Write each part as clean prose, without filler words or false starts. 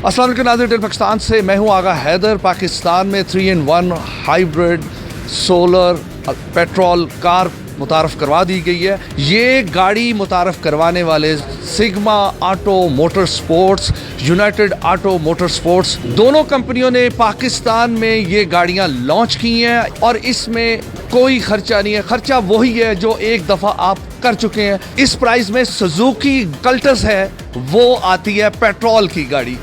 अस्सलाम वालेकुम नाज़रीन, पाकिस्तान से मैं हूं आगा हैदर। पाकिस्तान में 3-in-1 hybrid solar petrol car मुतारफ़ करवा दी गई है। ये गाड़ी मुतारफ़ करवाने वाले Sigma auto motor sports, United auto motor sports, दोनों कंपनियों ने पाकिस्तान में ये गाड़ियां लॉन्च की हैं और इसमें कोई खर्चा नहीं है। खर्चा वही है जो एक दफ़ा आप कर चुके हैं। इस प्राइस में सुजुकी कल्टस है, वो आती है पेट्रोल की गाड़ी।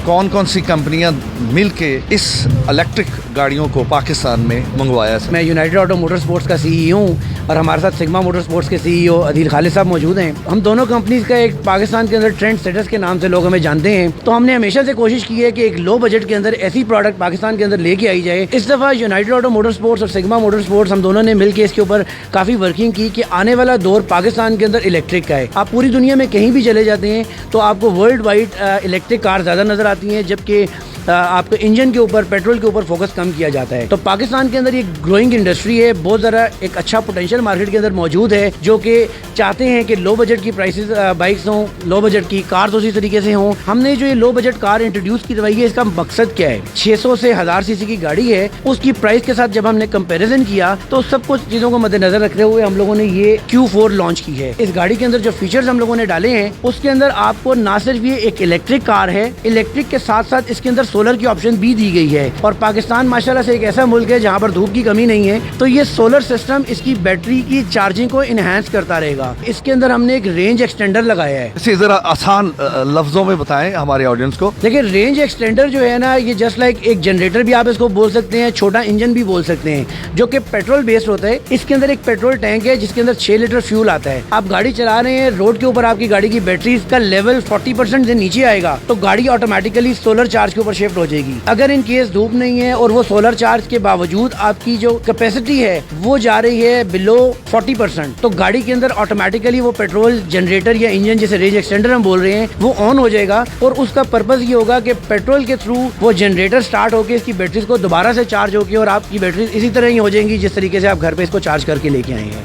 कौन कौन सी कंपनियां मिलके इस इलेक्ट्रिक गाड़ियों को पाकिस्तान में मंगवाया? मैं यूनाइटेड ऑटो मोटर स्पोर्ट्स का सीईओ हूँ और हमारे साथ सिग्मा मोटर स्पोर्ट्स के सीईओ अदील खालिद साहब मौजूद हैं। हम दोनों कंपनीज का एक पाकिस्तान के अंदर ट्रेंड सेटर्स के नाम से लोग हमें जानते हैं। तो हमने हमेशा से कोशिश की है कि एक लो बजट के अंदर ऐसी प्रोडक्ट पाकिस्तान के अंदर लेके आई जाए। इस दफ़ा यूनाइटेड ऑटो मोटर स्पोर्ट्स और सिग्मा मोटर स्पोर्ट्स हम दोनों ने मिलकर इसके ऊपर काफ़ी वर्किंग की कि आने वाला दौर पाकिस्तान के अंदर इलेक्ट्रिक का है। आप पूरी दुनिया में कहीं भी चले जाते हैं तो आपको वर्ल्ड वाइड इलेक्ट्रिक कार ज़्यादा नज़र आती हैं, जबकि आपको इंजन के ऊपर, पेट्रोल के ऊपर फोकस कम किया जाता है। तो पाकिस्तान के अंदर ये ग्रोइंग इंडस्ट्री है, बहुत ज़रा एक अच्छा पोटेंशियल मार्केट के अंदर मौजूद है, जो कि चाहते हैं कि लो बजट की प्राइसेस बाइक्स हों, लो बजट की कार्स उसी तरीके से हों। हमने जो ये लो बजट कार इंट्रोड्यूस की है, इसका मकसद क्या है? 600 से 1000 सीसी की गाड़ी है, उसकी प्राइस के साथ जब हमने कंपेरिजन किया तो सब कुछ चीज़ों को मद्देनजर रखते हुए हम लोगों ने ये Q4 लॉन्च की है। इस गाड़ी के अंदर जो फीचर्स हम लोगों ने डाले हैं उसके अंदर आपको ना सिर्फ ये एक इलेक्ट्रिक कार है, इलेक्ट्रिक के साथ साथ इसके अंदर सोलर की ऑप्शन भी दी गई है। और पाकिस्तान माशाल्लाह से एक ऐसा मुल्क है जहाँ पर धूप की कमी नहीं है, तो ये सोलर सिस्टम इसकी बैटरी की चार्जिंग को इनहेंस करता रहेगा। इसके अंदर हमने एक रेंज एक्सटेंडर लगाया है। इसे जरा आसान लफ्जों में बताएं हमारे ऑडियंस को। देखिए, रेंज एक्सटेंडर जो है ना, ये जस्ट लाइक एक जनरेटर भी आप इसको बोल सकते हैं, छोटा इंजन भी बोल सकते हैं, जो कि पेट्रोल बेस्ड होता है। इसके अंदर एक पेट्रोल टैंक है जिसके अंदर 6 लीटर फ्यूल आता है। आप गाड़ी चला रहे हैं, रोड के ऊपर आपकी गाड़ी की बैटरी का लेवल 40% से नीचे आएगा तो गाड़ी ऑटोमेटिकली सोलर चार्ज के ऊपर शिफ्ट हो जाएगी। अगर इन केस धूप नहीं है और वो सोलर चार्ज के बावजूद आपकी जो कैपेसिटी है वो जा रही है बिलो 40%, तो गाड़ी के अंदर ऑटोमेटिकली वो पेट्रोल जनरेटर या इंजन, जिसे रेंज एक्सटेंडर हम बोल रहे हैं, वो ऑन हो जाएगा। और उसका पर्पस ये होगा कि पेट्रोल के थ्रू वो जनरेटर स्टार्ट होकर इसकी बैटरीज को दोबारा से चार्ज होगी और आपकी बैटरी इसी तरह ही हो जाएंगी जिस तरीके से आप घर पे इसको चार्ज करके लेके आए हैं।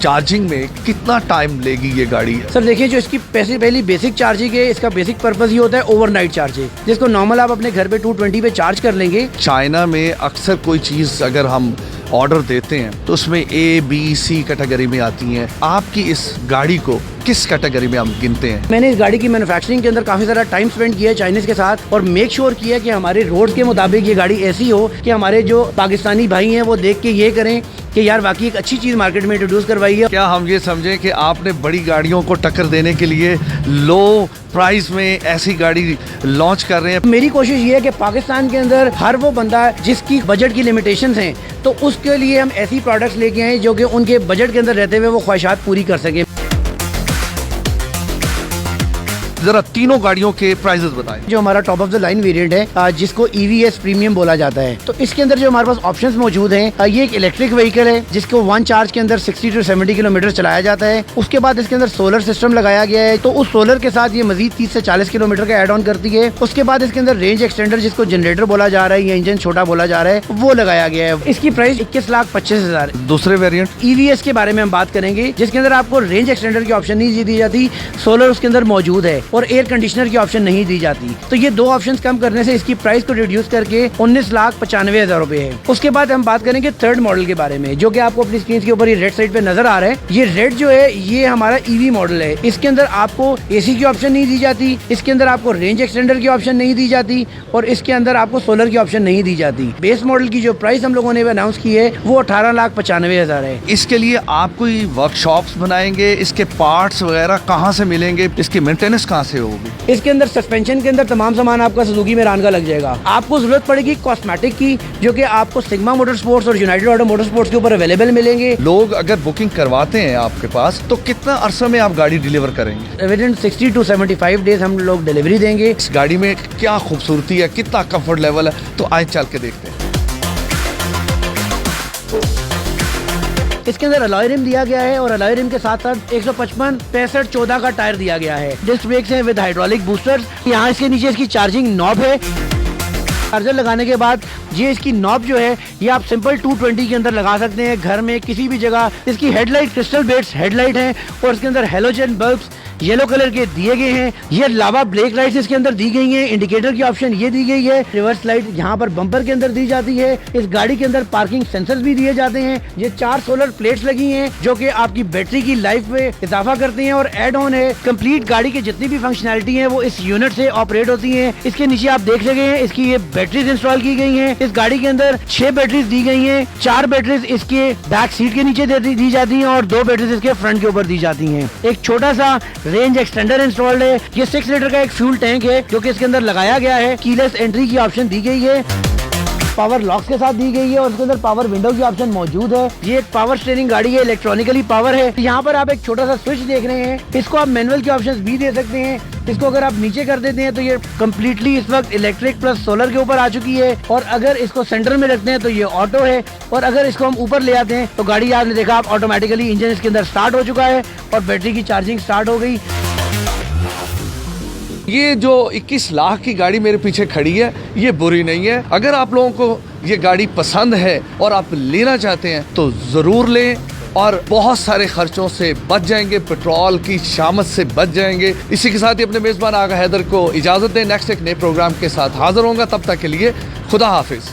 चार्जिंग में कितना टाइम लेगी ये गाड़ी? सर देखिए, जो इसकी पहली बेसिक चार्जिंग है, इसका बेसिक पर्पस ये होता है ओवरनाइट चार्जिंग, जिसको नॉर्मल आप अपने घर पे 220 पे चार्ज कर लेंगे। चाइना में अक्सर कोई चीज़ अगर हम ऑर्डर देते हैं तो उसमें A-B-C कैटेगरी में आती हैं। आपकी इस गाड़ी को किस कैटेगरी में हम गिनते हैं? मैंने इस गाड़ी की मैन्युफैक्चरिंग के अंदर काफ़ी सारा टाइम स्पेंड किया है चाइनीज के साथ और मेक श्योर किया कि हमारे रोड के मुताबिक ये गाड़ी ऐसी हो कि हमारे जो पाकिस्तानी भाई हैं वो देख के ये करें कि यार वाकई एक अच्छी चीज़ मार्केट में इंट्रोड्यूस करवाई है। क्या हम ये समझें कि आपने बड़ी गाड़ियों को टक्कर देने के लिए लो प्राइस में ऐसी गाड़ी लॉन्च कर रहे हैं? मेरी कोशिश ये है कि पाकिस्तान के अंदर हर वो बंदा जिसकी बजट की लिमिटेशंस हैं, तो उसके लिए हम ऐसी प्रोडक्ट्स लेके आए जो कि उनके बजट के अंदर रहते हुए वो ख्वाहिशात पूरी कर सके। जरा तीनों गाड़ियों के प्राइसेस बताएं। जो हमारा top of the line variant है जिसको EVS प्रीमियम बोला जाता है, तो इसके अंदर जो हमारे पास ऑप्शंस मौजूद हैं, ये एक इलेक्ट्रिक व्हीकल है जिसको 1 चार्ज के अंदर 60 से 70 किलोमीटर चलाया जाता है। उसके बाद इसके अंदर सोलर सिस्टम लगाया गया है, तो उस सोलर के साथ ये मजीद 30 से 40 किलोमीटर का एड ऑन करती है। उसके बाद इसके अंदर रेंज एक्सटेंडर, जिसको जनरेटर बोला जा रहा है या इंजन छोटा बोला जा रहा है, वो लगाया गया है। इसकी प्राइस 21,25,000। दूसरे वेरिएंट EVS के बारे में हम बात करेंगे, जिसके अंदर आपको रेंज एक्सटेंडर की ऑप्शन नहीं दी जाती, सोलर उसके अंदर मौजूद है और एयर कंडीशनर की ऑप्शन नहीं दी जाती। तो ये दो ऑप्शंस कम करने से इसकी प्राइस को रिड्यूस करके 19,95,000 रुपए है। उसके बाद हम बात करेंगे थर्ड मॉडल के बारे में, जो कि आपको अपनी स्क्रीन के ऊपर ये रेड साइड पे नजर आ रहा है। ये रेड जो है ये हमारा EV मॉडल है। इसके अंदर आपको AC की ऑप्शन नहीं दी जाती, इसके अंदर आपको रेंज एक्सटेंडर की ऑप्शन नहीं दी जाती और इसके अंदर आपको सोलर की ऑप्शन नहीं दी जाती। बेस मॉडल की जो प्राइस हम लोगों ने अनाउंस की है वो 18,95,000 है। इसके लिए आप कोई वर्कशॉप्स बनाएंगे? इसके पार्ट्स वगैरह कहाँ से मिलेंगे? इसकी मेंटेनेंस कहाँ से होगी? इसके अंदर सस्पेंशन के अंदर तमाम सामान आपका सुजुकी मेरान का लग जाएगा। आपको जरूरत पड़ेगी कॉस्मेटिक की, जो कि आपको सिग्मा मोटर स्पोर्ट्स और यूनाइटेड ऑटो मोटर स्पोर्ट्स के ऊपर अवेलेबल मिलेंगे। लोग अगर बुकिंग करवाते हैं आपके पास तो कितना अरसा में आप गाड़ी डिलीवर करेंगे? विदिन 60 to 75 डेज हम लोग डिलीवरी देंगे। इस गाड़ी में क्या खूबसूरती है, कितना कंफर्ट लेवल है, तो आए चल के देखते हैं। इसके अंदर अलॉय रिम दिया गया है और अलॉय रिम के साथ साथ 155 65 14 का टायर दिया गया है। डिस्क ब्रेक्स हैं विद हाइड्रोलिक बूस्टर्स। यहाँ इसके नीचे इसकी चार्जिंग नॉब है। चार्जर लगाने के बाद ये इसकी नॉब जो है ये आप सिंपल 220 के अंदर लगा सकते हैं, घर में किसी भी जगह। इसकी हेडलाइट क्रिस्टल बेस्ड हेडलाइट है और इसके अंदर हेलोजन बल्ब्स येलो कलर के दिए गए हैं। ये लावा ब्रेक लाइट्स इसके अंदर दी गई हैं। इंडिकेटर की ऑप्शन ये दी गई है। रिवर्स लाइट यहाँ पर बम्पर के अंदर दी जाती है। इस गाड़ी के अंदर पार्किंग सेंसर्स भी दिए जाते हैं। ये 4 सोलर प्लेट्स लगी हैं जो कि आपकी बैटरी की लाइफ में इजाफा करते हैं और एड ऑन है। कंप्लीट गाड़ी की जितनी भी फंक्शनैलिटी है वो इस यूनिट से ऑपरेट होती है। इसके नीचे आप देख सके हैं इसकी ये बैटरीज इंस्टॉल की गई है। इस गाड़ी के अंदर 6 बैटरीज दी गई है। 4 बैटरीज इसके बैक सीट के नीचे दी जाती है और 2 बैटरीज इसके फ्रंट के ऊपर दी जाती है। एक छोटा सा रेंज एक्सटेंडर इंस्टॉल्ड है। ये 6 लीटर का एक फ्यूल टैंक है जो कि इसके अंदर लगाया गया है। कीलेस एंट्री की ऑप्शन दी गई है। पावर लॉक्स के साथ दी गई है और उसके अंदर पावर विंडो की ऑप्शन मौजूद है। ये एक पावर स्टीयरिंग गाड़ी है, इलेक्ट्रॉनिकली पावर है। यहाँ पर आप एक छोटा सा स्विच देख रहे हैं। इसको आप मैनुअल के ऑप्शंस भी दे सकते हैं। इसको अगर आप नीचे कर देते हैं तो ये कम्प्लीटली इस वक्त इलेक्ट्रिक प्लस सोलर के ऊपर आ चुकी है और अगर इसको सेंटर में रखते हैं तो ये ऑटो है और अगर इसको हम ऊपर ले आते हैं तो गाड़ी आपने देखा आप ऑटोमेटिकली इंजन इसके अंदर स्टार्ट हो चुका है और बैटरी की चार्जिंग स्टार्ट हो गई। ये जो 21 लाख की गाड़ी मेरे पीछे खड़ी है ये बुरी नहीं है। अगर आप लोगों को ये गाड़ी पसंद है और आप लेना चाहते हैं तो ज़रूर लें और बहुत सारे खर्चों से बच जाएंगे, पेट्रोल की शामत से बच जाएंगे। इसी के साथ ही अपने मेज़बान आगा हैदर को इजाज़त दें। नेक्स्ट एक नए प्रोग्राम के साथ हाजिर होंगे, तब तक के लिए खुदा हाफिज़।